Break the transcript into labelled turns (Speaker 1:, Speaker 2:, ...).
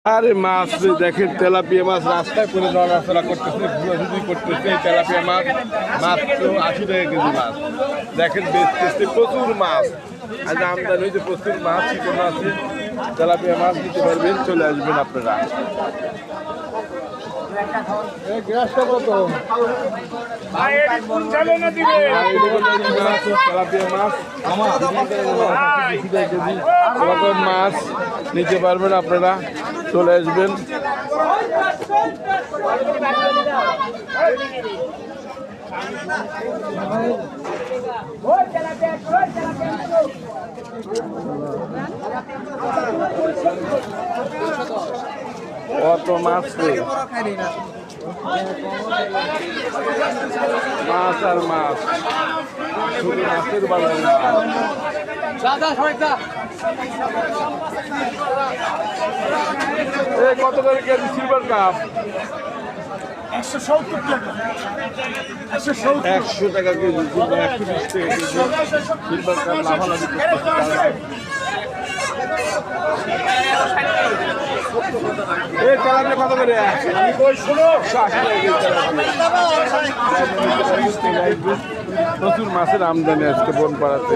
Speaker 1: আরে মাছ দেখেন, তেলাপিয়া মাছ রাস্তায় করে নড়াচড়া করতেছে, ঘুরাঘুরি করতেছে। তেলাপিয়া মাছ মাত্র 80 টাকা কেজি মাছ। দেখেন বেচতেছে প্রচুর মাছ, আজ আমদানি হয়েছে প্রচুর মাছ। চিকন আছে, তেলাপিয়া মাছ নিতে পারবেন, চলে আসবেন আপনারা। গ্যাসটা কত? তেলাপিয়া মাছ মাছ নিতে পারবেন আপনারা, চলে আসবেন। কত মাছ রে, মাছ আর মাছ, শুধু মাছের বাজার। কত করে কেজি সিলভার কাপ?
Speaker 2: 170 টাকা।
Speaker 1: 100 টাকা কেজি, 120 টাকা কেজি সিলভার কাপ। লাভালাভি তেলাপিয়া কত করে? প্রচুর মাছের আমদানি আজকে বনপাড়াতে।